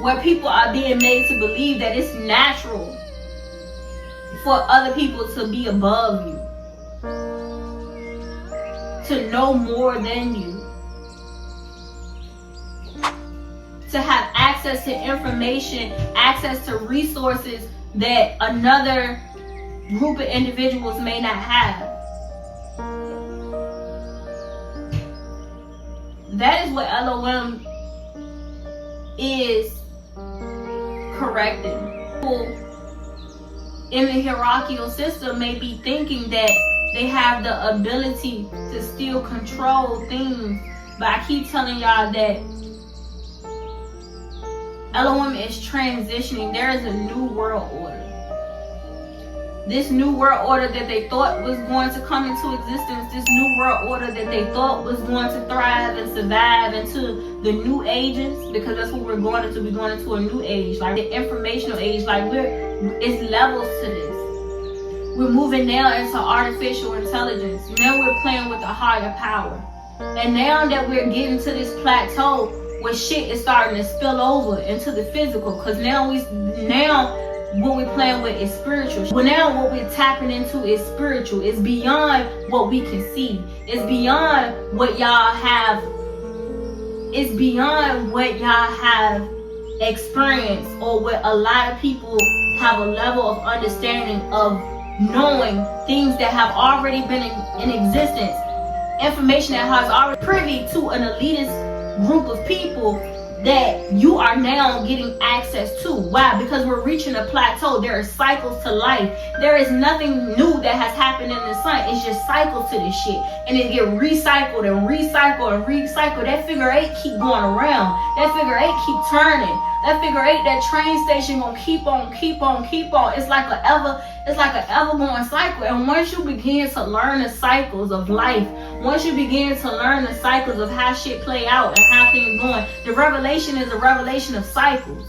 where people are being made to believe that it's natural for other people to be above you, to know more than you, to have access to information, access to resources that another group of individuals may not have. That is what Elohim is correcting. People in the hierarchical system may be thinking that they have the ability to still control things, but I keep telling y'all that Elohim is transitioning. There is a new world order. This new world order that they thought was going to come into existence, this new world order that they thought was going to thrive and survive into the new ages, because that's what we're going into. We're going into a new age, like the informational age. Like it's levels to this. We're moving now into artificial intelligence. Now we're playing with a higher power. And now that we're getting to this plateau where shit is starting to spill over into the physical, because now what we're playing with is spiritual. Well, now what we're tapping into is spiritual. It's beyond what we can see. It's beyond what y'all have. It's beyond what y'all have experienced, or what a lot of people have a level of understanding of knowing things that have already been in existence. Information that has already privy to an elitist group of people that you are now getting access to. Why? Because we're reaching a plateau. There are cycles to life. There is nothing new that has happened in the sun. It's just cycles to this shit. And it get recycled and recycled and recycled. That figure 8 keep going around. That figure 8 keep turning. That figure 8, that train station gonna keep on. It's like an ever going cycle. And once you begin to learn the cycles of life, once you begin to learn the cycles of how shit play out and how things going, the revelation is a revelation of cycles.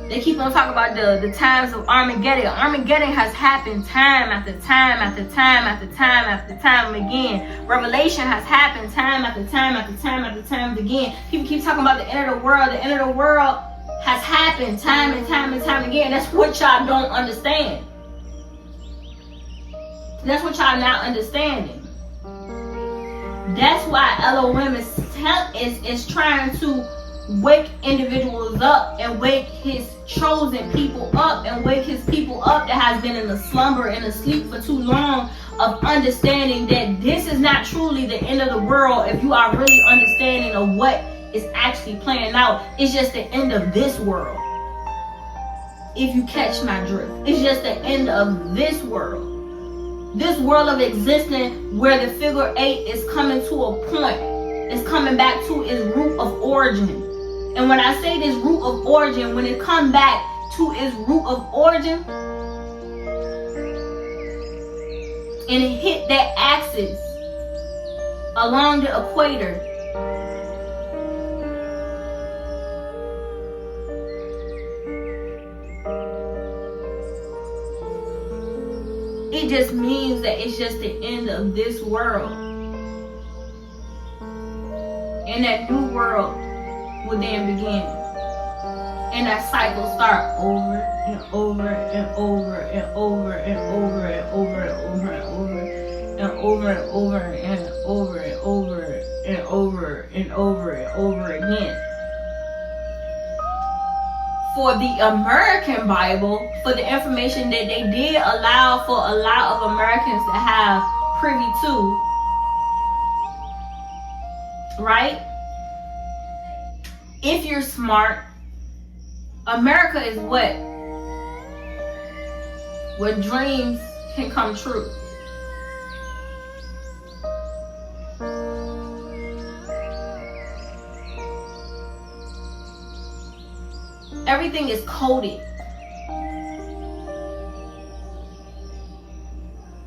They keep on talking about the times of Armageddon. Armageddon has happened time after time after time after time after time again. Revelation has happened time after time after time after time again. People keep talking about the end of the world. The end of the world has happened time and time and time again. That's what y'all don't understand. That's what y'all not understanding. That's why Elohim is trying to wake individuals up and wake his chosen people up and wake his people up that has been in a slumber and a sleep for too long, of understanding that this is not truly the end of the world. If you are really understanding of what is actually playing out, it's just the end of this world. If you catch my drift, it's just the end of this world. This world of existence where the figure 8 is coming to a point. It's coming back to its root of origin. And when I say this root of origin, when it comes back to its root of origin, and it hit that axis along the equator, it just means that it's just the end of this world. And that new world will then begin. And that cycle start over and over and over and over and over and over and over and over and over and over and over and over and over and over and over again. For the American Bible, for the information that they did allow for a lot of Americans to have privy to, right? If you're smart, America is where dreams can come true. Everything is coded.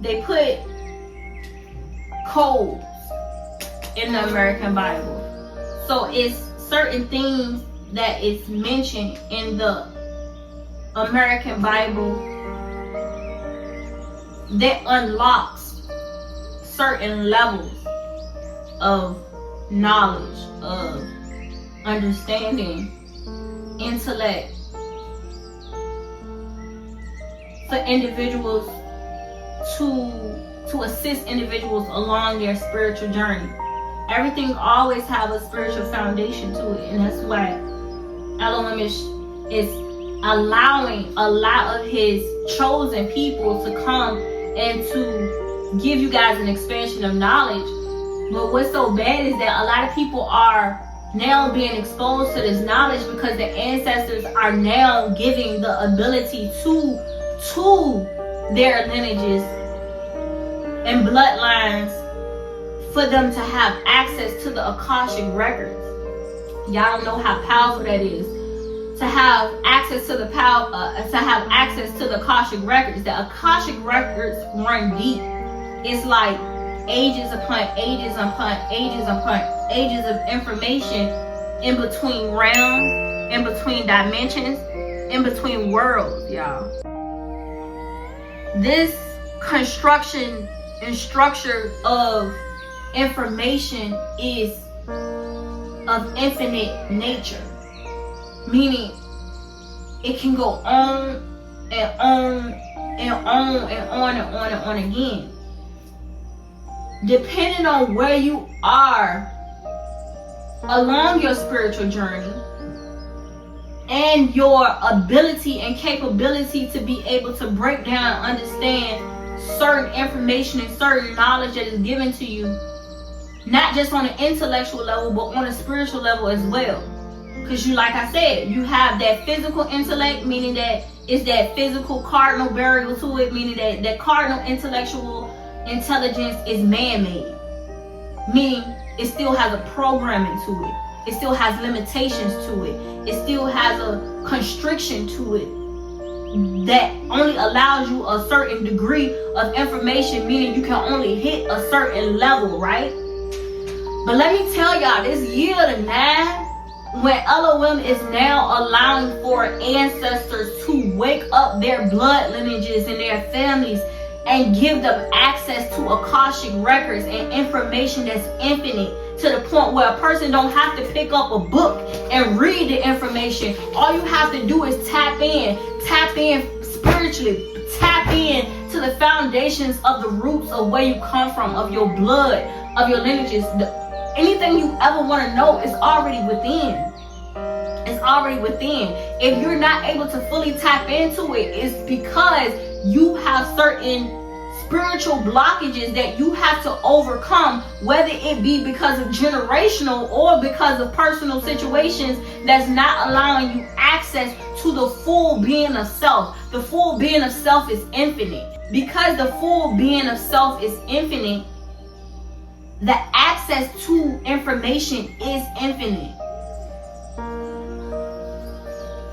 They put codes in the American Bible. So it's certain things that is mentioned in the American Bible that unlocks certain levels of knowledge, of understanding, intellect for individuals to assist individuals along their spiritual journey. Everything always have a spiritual foundation to it, and that's why Elohim is allowing a lot of his chosen people to come and to give you guys an expansion of knowledge. But what's so bad is that a lot of people are now being exposed to this knowledge because the ancestors are now giving the ability to their lineages and bloodlines for them to have access to the Akashic records. Y'all don't know how powerful that is. To have access to the Akashic records. The Akashic records run deep. It's like ages upon ages upon ages upon ages of information in between realms, in between dimensions, in between worlds, y'all. This construction and structure of information is of infinite nature, meaning it can go on and on and on and on and on and on again, depending on where you are along your spiritual journey and your ability and capability to be able to break down and understand certain information and certain knowledge that is given to you, not just on an intellectual level but on a spiritual level as well. Because you, like I said, you have that physical intellect, meaning that it's that physical cardinal burial to it, meaning that that cardinal intellectual intelligence is man-made, meaning it still has a programming to it, it still has limitations to it, it still has a constriction to it that only allows you a certain degree of information, meaning you can only hit a certain level, right? But let me tell y'all, this year to 9, when Elohim is now allowing for ancestors to wake up their blood lineages and their families and give them access to Akashic records and information that's infinite, to the point where a person don't have to pick up a book and read the information. All you have to do is tap in spiritually, tap in to the foundations of the roots of where you come from, of your blood, of your lineages. Anything you ever want to know is already within. It's already within. If you're not able to fully tap into it, it's because you have certain spiritual blockages that you have to overcome, whether it be because of generational or because of personal situations that's not allowing you access to the full being of self. The full being of self is infinite. Because the full being of self is infinite, the access to information is infinite.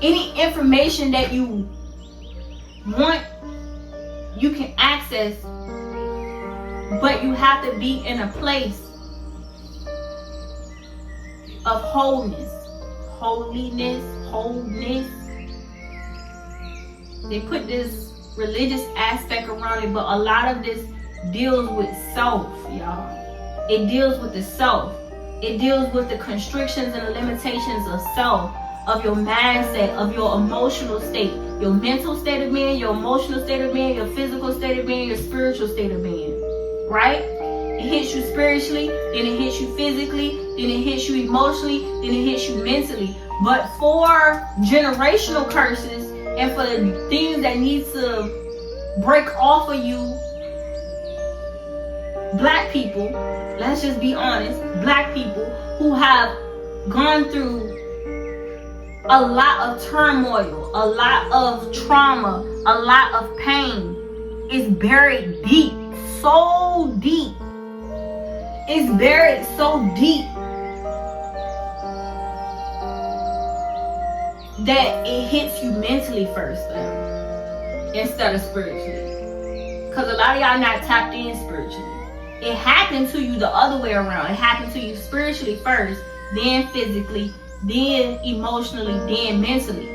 Any information that you want, you can access, but you have to be in a place of wholeness. They put this religious aspect around it, but a lot of this deals with self, y'all. It deals with the self. It deals with the constrictions and the limitations of self, of your mindset, of your emotional state, your mental state of being, your emotional state of being, your physical state of being, your spiritual state of being, right? It hits you spiritually, then it hits you physically, then it hits you emotionally, then it hits you mentally. But for generational curses and for the things that need to break off of you, black people, let's just be honest, black people who have gone through a lot of turmoil, a lot of trauma, a lot of pain, is buried deep, so deep. It's buried so deep that it hits you mentally first, instead of spiritually. Because a lot of y'all not tapped in spiritually. It happened to you the other way around. It happened to you spiritually first, then physically, then emotionally, then mentally.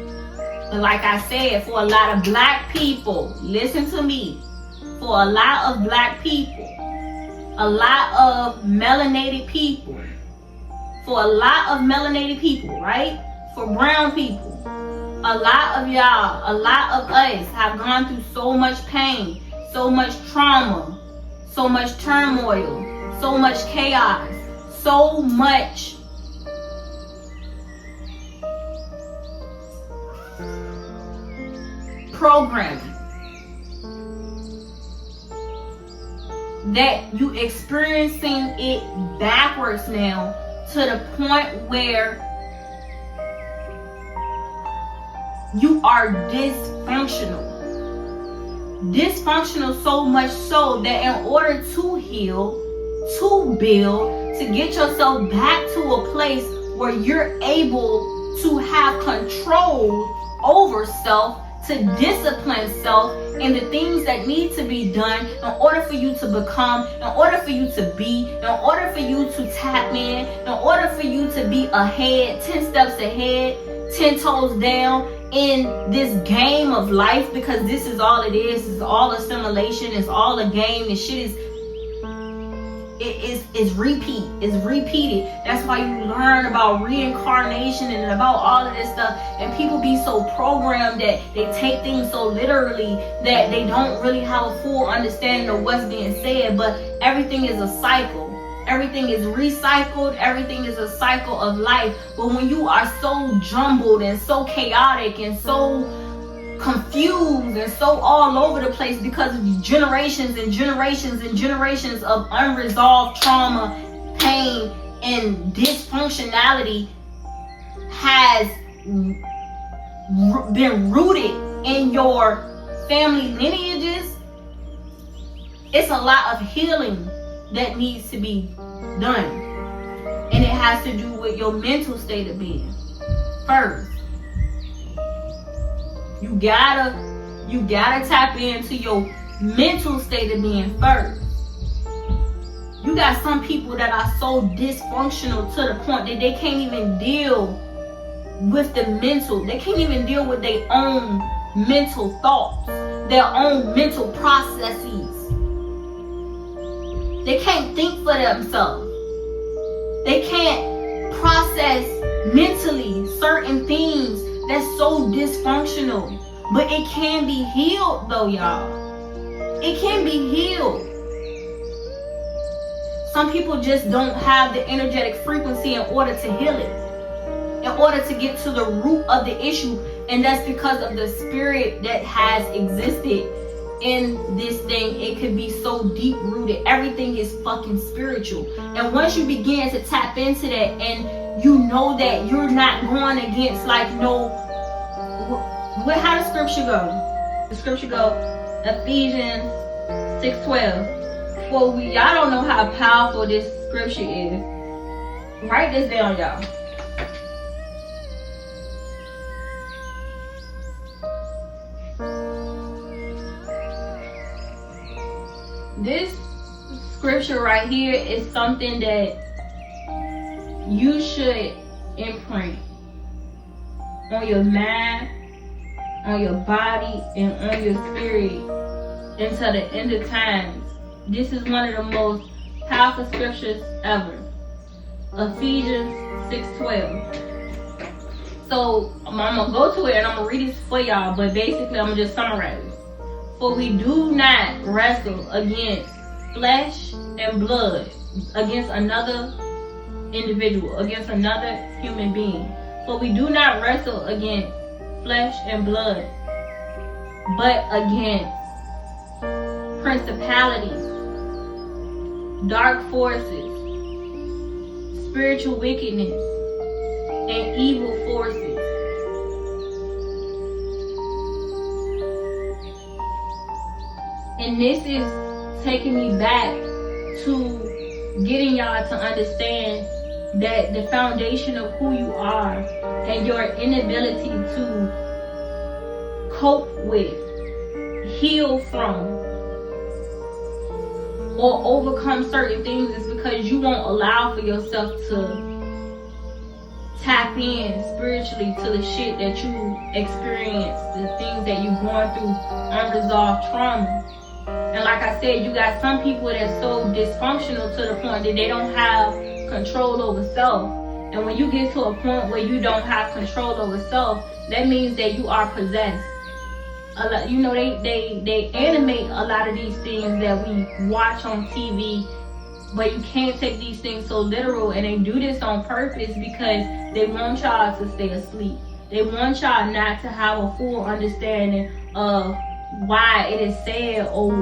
But like I said, for a lot of black people, listen to me, for a lot of black people, a lot of melanated people, for a lot of melanated people, right? for brown people. A lot of y'all, a lot of us have gone through so much pain, so much trauma, so much turmoil, so much chaos, so much programming that you experiencing it backwards now, to the point where you are dysfunctional. Dysfunctional so much so that in order to heal, to build, to get yourself back to a place where you're able to have control over self, to discipline self in the things that need to be done in order for you to become, in order for you to be, in order for you to tap in order for you to be ahead, 10 steps ahead, 10 toes down in this game of life, because this is all it is. It's all assimilation. It's all a game. This shit is repeat. It's repeated. That's why you learn about reincarnation and about all of this stuff. And people be so programmed that they take things so literally that they don't really have a full understanding of what's being said. But everything is a cycle. Everything is recycled. Everything is a cycle of life. But when you are so jumbled and so chaotic and so confused and so all over the place because of generations and generations and generations of unresolved trauma, pain, and dysfunctionality has been rooted in your family lineages, it's a lot of healing that needs to be done. And it has to do with your mental state of being first. You gotta tap into your mental state of being first. You got some people that are so dysfunctional to the point that they can't even deal with the mental. They can't even deal with their own mental thoughts, their own mental processes. They can't think for themselves. They can't process mentally certain things that's so dysfunctional. But it can be healed though, y'all. It can be healed. Some people just don't have the energetic frequency in order to heal it, in order to get to the root of the issue. And that's because of the spirit that has existed in this thing. It could be so deep rooted. Everything is fucking spiritual. And once you begin to tap into that, and you know that you're not going against like how the scripture go? The scripture go, Ephesians 6:12. For y'all don't know how powerful this scripture is. Write this down, y'all. This scripture right here is something that you should imprint on your mind, on your body, and on your spirit until the end of times. This is one of the most powerful scriptures ever. Ephesians 6:12. So I'm gonna go to it and I'm gonna read this for y'all, but basically I'm gonna just summarize it. For we do not wrestle against flesh and blood, against another individual, against another human being. For we do not wrestle against flesh and blood, but against principalities, dark forces, spiritual wickedness, and evil forces. And this is taking me back to getting y'all to understand that the foundation of who you are and your inability to cope with, heal from, or overcome certain things is because you won't allow for yourself to tap in spiritually to the shit that you experience, the things that you're going through, unresolved trauma. And like I said, you got some people that's so dysfunctional to the point that they don't have control over self. And when you get to a point where you don't have control over self, that means that you are possessed. A lot, you know, they animate a lot of these things that we watch on TV, but you can't take these things so literal, and they do this on purpose because they want y'all to stay asleep. They want y'all not to have a full understanding of why it is said, or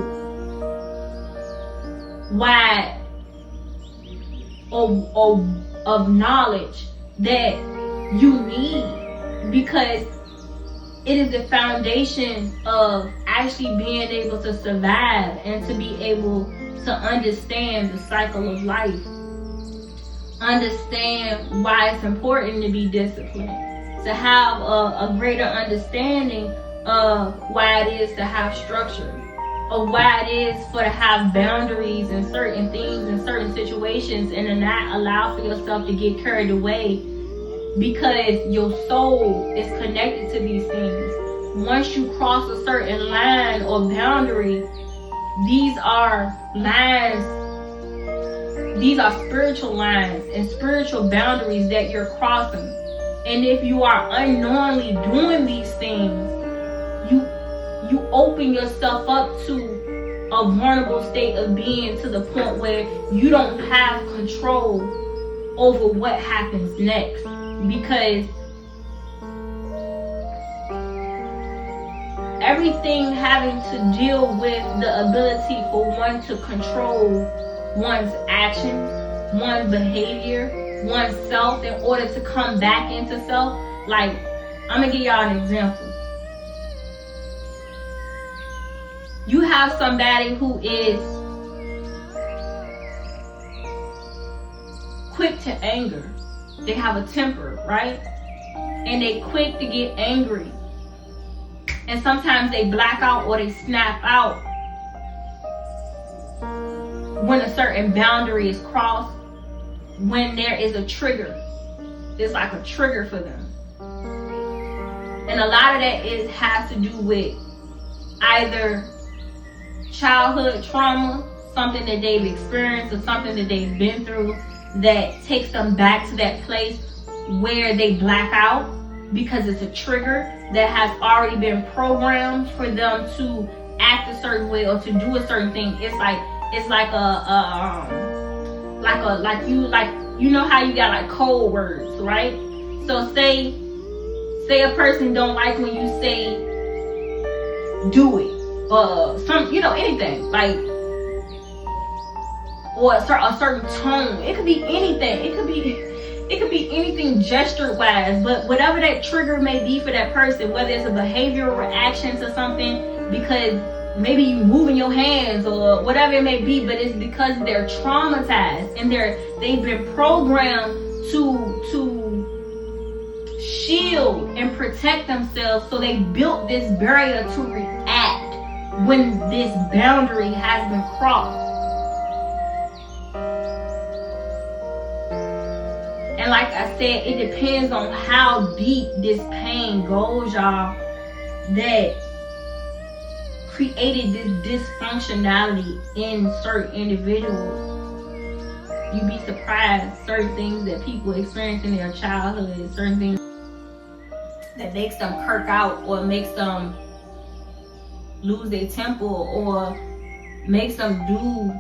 why, or of knowledge that you need, because it is the foundation of actually being able to survive and to be able to understand the cycle of life. Understand why it's important to be disciplined. To have a greater understanding of why it is to have structure. Of why it is to have boundaries in certain things, in certain situations, and to not allow for yourself to get carried away, because your soul is connected to these things. Once you cross a certain line or boundary, these are lines, these are spiritual lines and spiritual boundaries that you're crossing. And if you are unknowingly doing these things, you open yourself up to a vulnerable state of being, to the point where you don't have control over what happens next. Because everything having to deal with the ability for one to control one's actions, one's behavior, one's self, in order to come back into self. Like, I'm gonna give y'all an example. You have somebody who is quick to anger. They have a temper, right? And they quick to get angry. And sometimes they black out or they snap out when a certain boundary is crossed, when there is a trigger. It's like a trigger for them. And a lot of that has to do with either childhood trauma, something that they've experienced or something that they've been through that takes them back to that place where they black out, because it's a trigger that has already been programmed for them to act a certain way or to do a certain thing. It's like you know how you got like code words, right? So say a person don't like when you say do it, some, you know, anything, like, or a certain tone. It could be anything. It could be anything gesture wise, but whatever that trigger may be for that person, whether it's a behavioral reaction to something, because maybe you moving your hands or whatever it may be, but it's because they're traumatized and they've been programmed to shield and protect themselves. So they built this barrier to react when this boundary has been crossed. And like I said, it depends on how deep this pain goes, y'all, that created this dysfunctionality in certain individuals. You'd be surprised, certain things that people experience in their childhood, certain things that makes them kirk out or makes them lose their temper or makes them do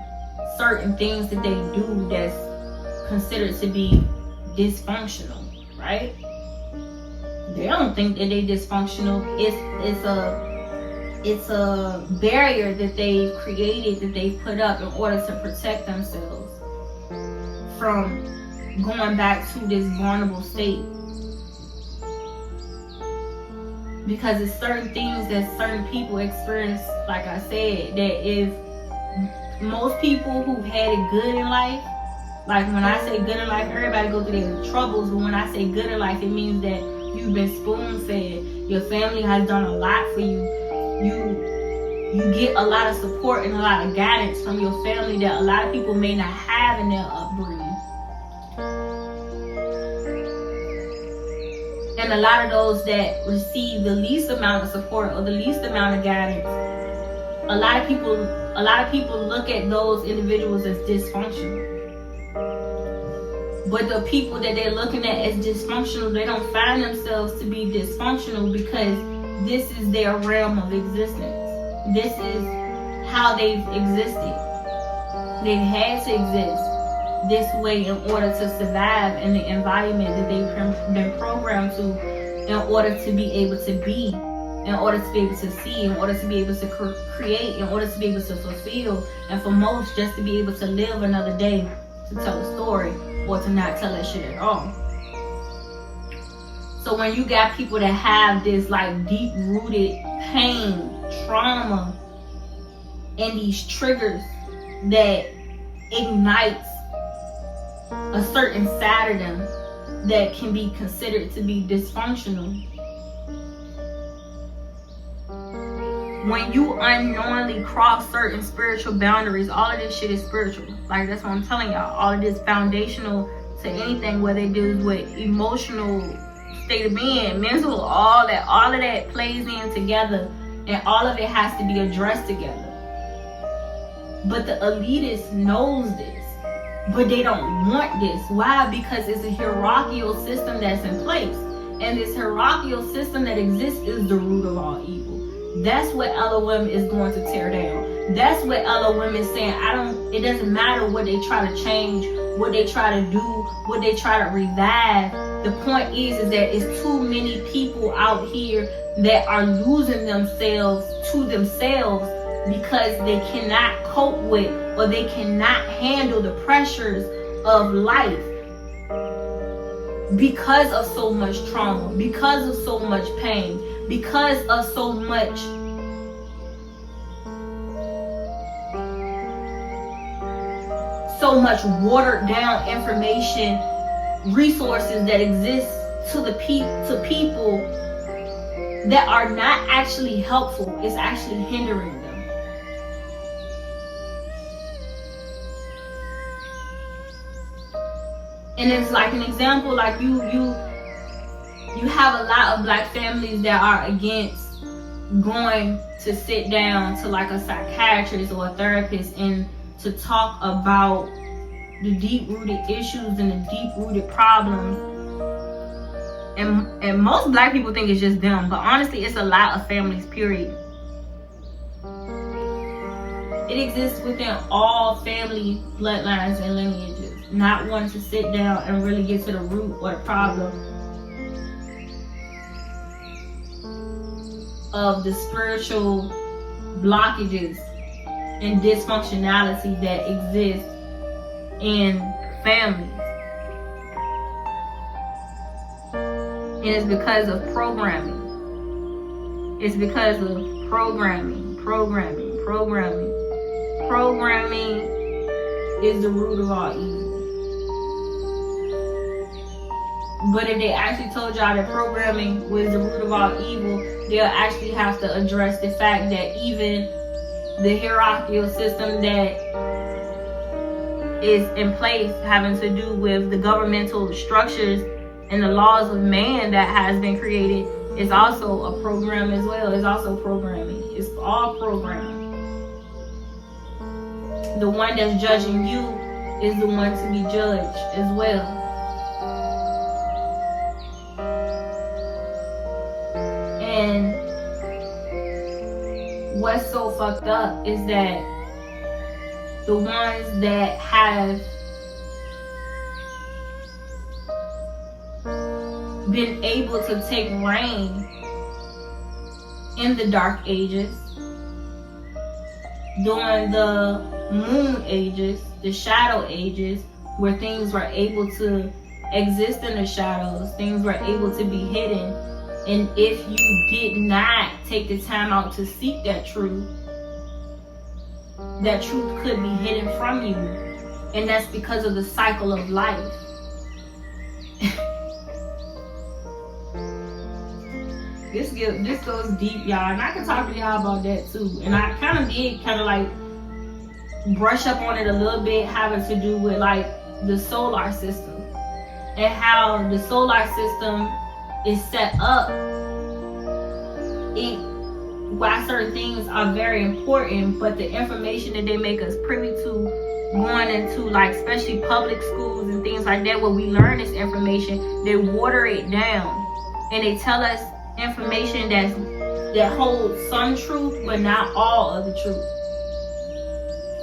certain things that they do that's considered to be dysfunctional, right? They don't think that they dysfunctional. It's a barrier that they've created, that they've put up in order to protect themselves from going back to this vulnerable state. Because it's certain things that certain people experience, like I said, that if most people who've had it good in life, like when I say good in life, everybody goes through their troubles, but when I say good in life, it means that you've been spoon-fed. Your family has done a lot for you. You get a lot of support and a lot of guidance from your family that a lot of people may not have in their upbringing. And a lot of those that receive the least amount of support or the least amount of guidance, a lot of people look at those individuals as dysfunctional. But the people that they're looking at as dysfunctional, they don't find themselves to be dysfunctional because this is their realm of existence. This is how they've existed. They've had to exist this way in order to survive in the environment that they've been programmed to, in order to be able to be, in order to be able to see, in order to be able to create, in order to be able to fulfill, and for most, just to be able to live another day to tell a story, or to not tell that shit at all. So when you got people that have this like deep-rooted pain, trauma, and these triggers that ignites a certain side of them that can be considered to be dysfunctional, when you unknowingly cross certain spiritual boundaries, all of this shit is spiritual. Like, that's what I'm telling y'all. All of this foundational to anything, whether it deals with emotional state of being, mental, all of that plays in together, and all of it has to be addressed together. But the elitist knows this, but they don't want this. Why? Because it's a hierarchical system that's in place, and this hierarchical system that exists is the root of all evil. That's what Elohim is going to tear down. That's what Elohim is saying. It doesn't matter what they try to change, what they try to do, what they try to revive. The point is that it's too many people out here that are losing themselves to themselves because they cannot cope with, or they cannot handle the pressures of life because of so much trauma, because of so much pain, because of so much watered down information, resources that exist to people that are not actually helpful. It's actually hindering them. And it's like an example, like you have a lot of black families that are against going to sit down to like a psychiatrist or a therapist and to talk about the deep-rooted issues and the deep-rooted problems. And most black people think it's just them, but honestly, it's a lot of families, period. It exists within all family bloodlines and lineages, not wanting to sit down and really get to the root or the problem of the spiritual blockages and dysfunctionality that exists in families. And it's because of programming. It's because of programming. Programming is the root of all evil. But if they actually told y'all that programming was the root of all evil, they'll actually have to address the fact that even the hierarchical system that is in place, having to do with the governmental structures and the laws of man that has been created, is also a program as well. It's also programming. It's all programming. The one that's judging you is the one to be judged as well. And what's so fucked up is that the ones that have been able to take reign in the dark ages, during the moon ages, the shadow ages, where things were able to exist in the shadows, things were able to be hidden. And if you did not take the time out to seek that truth could be hidden from you. And that's because of the cycle of life. This goes deep, y'all. And I can talk to y'all about that too. And I kind of like brush up on it a little bit, having to do with like the solar system and how the solar system is set up. It why certain things are very important, but the information that they make us privy to going into, like, especially public schools and things like that, where we learn this information, they water it down and they tell us information that holds some truth but not all of the truth.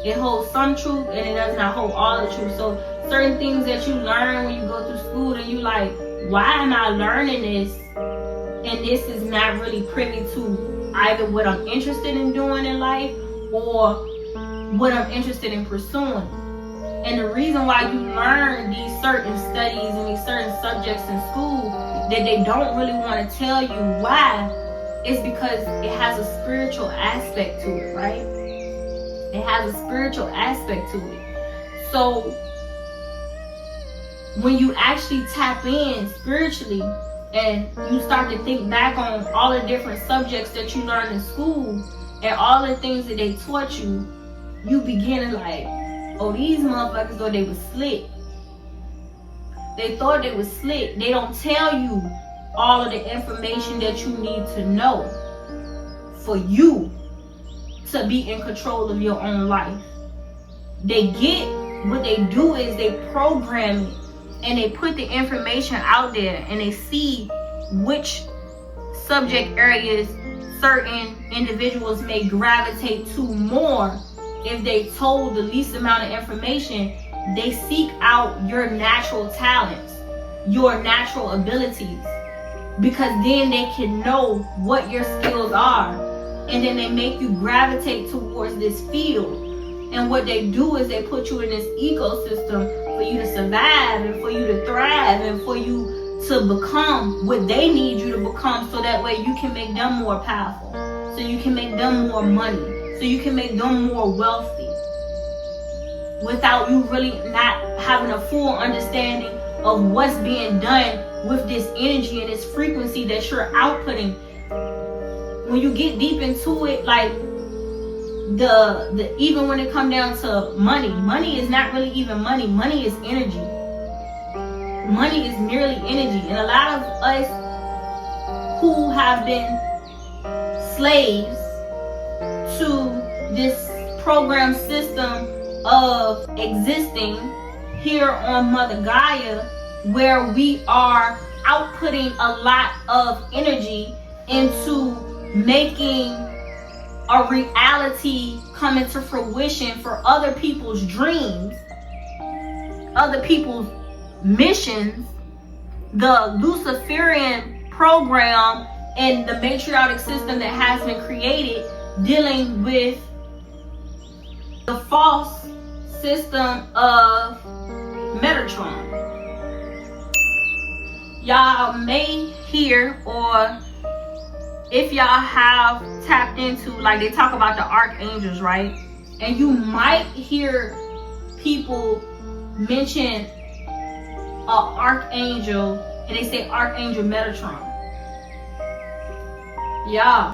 It holds some truth and it does not hold all the truth. So certain things that you learn when you go through school and you like, why am I learning this? And this is not really privy to either what I'm interested in doing in life or what I'm interested in pursuing. And the reason why you learn these certain studies and these certain subjects in school that they don't really want to tell you why is because it has a spiritual aspect to it, right? It has a spiritual aspect to it. So when you actually tap in spiritually and you start to think back on all the different subjects that you learned in school and all the things that they taught you, you begin to like, oh, these motherfuckers thought they was slick. They thought they was slick. They don't tell you all of the information that you need to know for you to be in control of your own life. What they do is they program it and they put the information out there and they see which subject areas certain individuals may gravitate to more. If they told the least amount of information, they seek out your natural talents, your natural abilities, because then they can know what your skills are, and then they make you gravitate towards this field. And what they do is they put you in this ecosystem for you to survive and for you to thrive and for you to become what they need you to become, so that way you can make them more powerful, so you can make them more money, so you can make them more wealthy, without you really not having a full understanding of what's being done with this energy and this frequency that you're outputting. When you get deep into it, like the even when it comes down to money is not really even money. Money is energy. Money is merely energy. And a lot of us who have been slaves to this program system of existing here on Mother Gaia, where we are outputting a lot of energy into making a reality come into fruition for other people's dreams, other people's missions, the Luciferian program and the matriarchic system that has been created, dealing with the false system of Metatron. Y'all may hear, or if y'all have tapped into, like, they talk about the archangels, right? And you might hear people mention an archangel and they say Archangel Metatron. Yeah,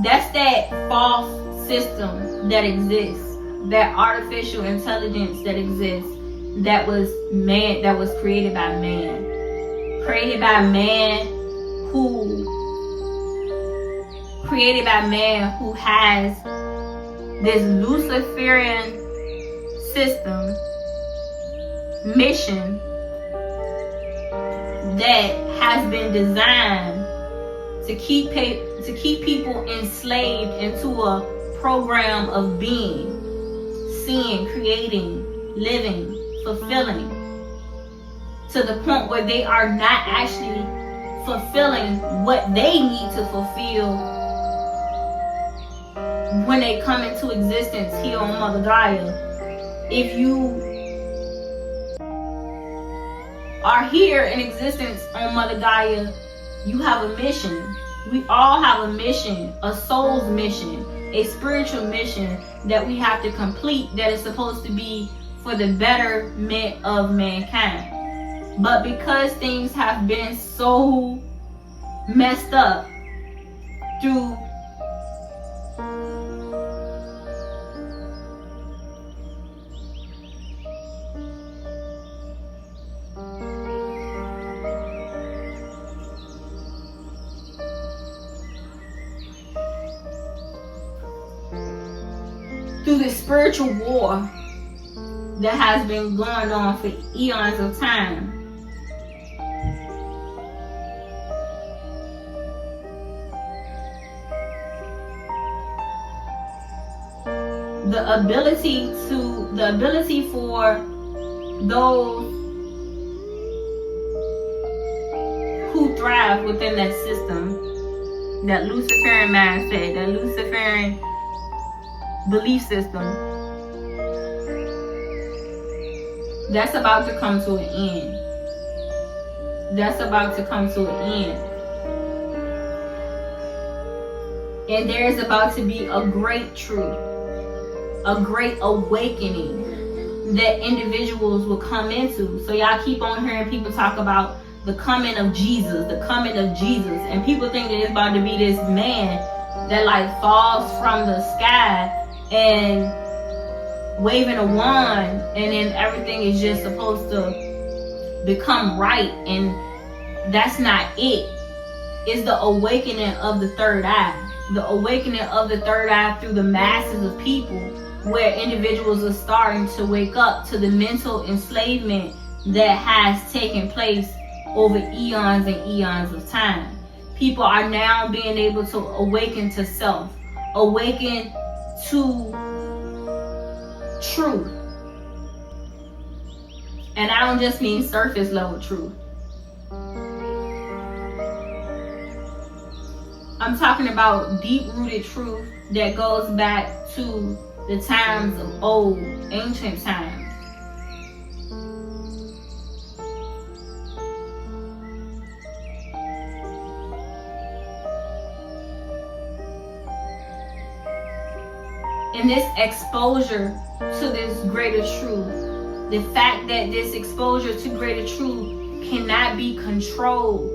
that's that false system that exists, that artificial intelligence that exists, that was created by man. Created by man who has this Luciferian system, mission, that has been designed to keep people enslaved into a program of being, seeing, creating, living, fulfilling, to the point where they are not actually fulfilling what they need to fulfill when they come into existence here on Mother Gaia. If you are here in existence on Mother Gaia, you have a mission. We all have a mission, a soul's mission, a spiritual mission that we have to complete, that is supposed to be for the betterment of mankind. But because things have been so messed up through through this spiritual war that has been going on for eons of time. The ability for those who thrive within that system, that Luciferian mindset, that Luciferian belief system, that's about to come to an end. That's about to come to an end. And there is about to be a great truth, a great awakening that individuals will come into. So y'all keep on hearing people talk about the coming of Jesus, the coming of Jesus. And people think that it's about to be this man that like falls from the sky and waving a wand, and then everything is just supposed to become right. And that's not it. It's the awakening of the third eye. The awakening of the third eye through the masses of people, where individuals are starting to wake up to the mental enslavement that has taken place over eons and eons of time. People are now being able to awaken to self, awaken to truth. And I don't just mean surface level truth. I'm talking about deep-rooted truth that goes back to the times of old, ancient times. And this exposure to this greater truth, the fact that this exposure to greater truth cannot be controlled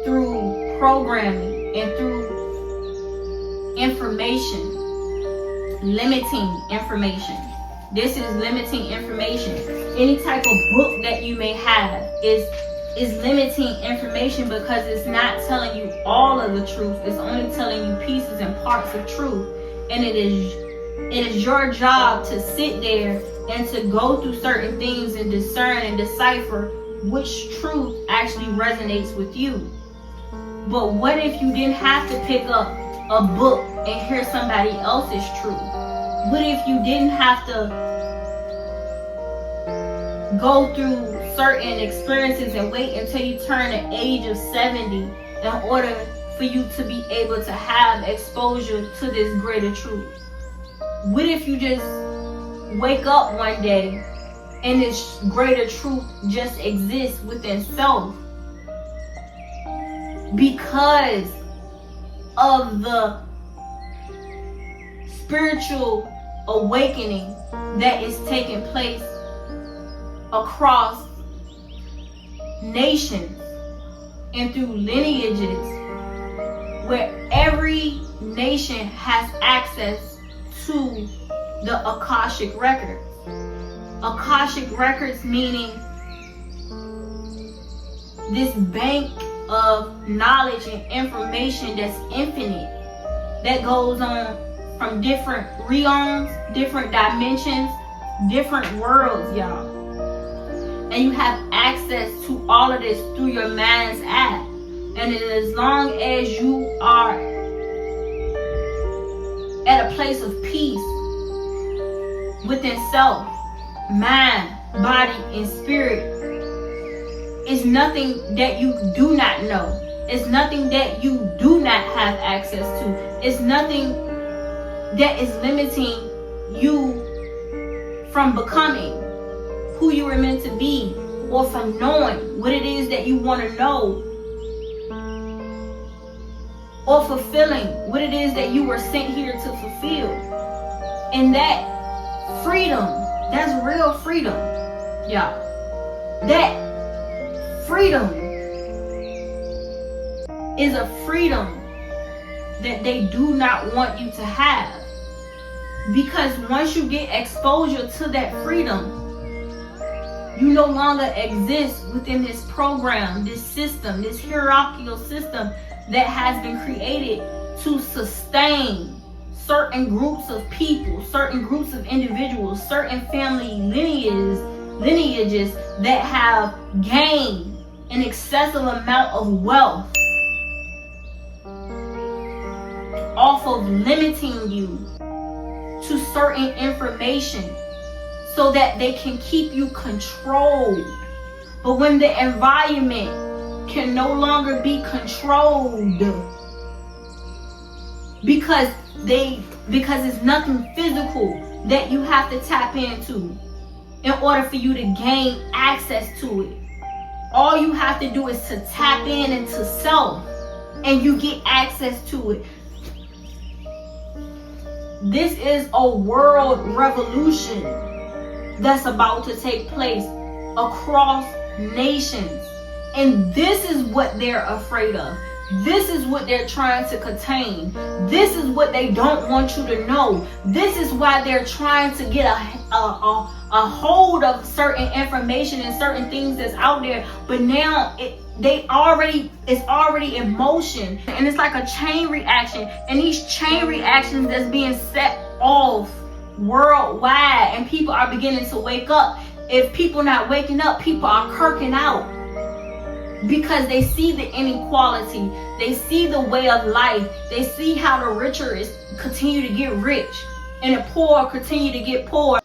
through programming and through information, limiting information. This is limiting information. Any type of book that you may have is limiting information, because it's not telling you all of the truth. It's only telling you pieces and parts of truth. And it is your job to sit there and to go through certain things and discern and decipher which truth actually resonates with you. But what if you didn't have to pick up a book and hear somebody else's truth? What if you didn't have to go through certain experiences and wait until you turn the age of 70 in order for you to be able to have exposure to this greater truth? What if you just wake up one day and this greater truth just exists within self? Because of the spiritual awakening that is taking place across nations and through lineages, where every nation has access to the Akashic records. Akashic records meaning this bank of knowledge and information that's infinite, that goes on from different realms, different dimensions, different worlds, y'all. And you have access to all of this through your mind's eye. And as long as you are at a place of peace within self, mind, body, and spirit, it's nothing that you do not know. It's nothing that you do not have access to. It's nothing that is limiting you from becoming who you were meant to be, or from knowing what it is that you want to know, or fulfilling what it is that you were sent here to fulfill. And that freedom, that's real freedom, y'all. That freedom is a freedom that they do not want you to have. Because once you get exposure to that freedom, you no longer exist within this program, this system, this hierarchical system that has been created to sustain certain groups of people, certain groups of individuals, certain family lineages that have gained an excessive amount of wealth off of limiting you to certain information so that they can keep you controlled. But when the environment can no longer be controlled because it's nothing physical that you have to tap into in order for you to gain access to it. All you have to do is to tap into self and you get access to it. This is a world revolution that's about to take place across nations. And this is what they're afraid of. This is what they're trying to contain. This is what they don't want you to know. This is why they're trying to get a hold of certain information and certain things that's out there. But now it's already in motion, and it's like a chain reaction. And these chain reactions that's being set off worldwide, and people are beginning to wake up. If people not waking up, people are kirking out. Because they see the inequality, they see the way of life, they see how the richer continue to get rich and the poor continue to get poor,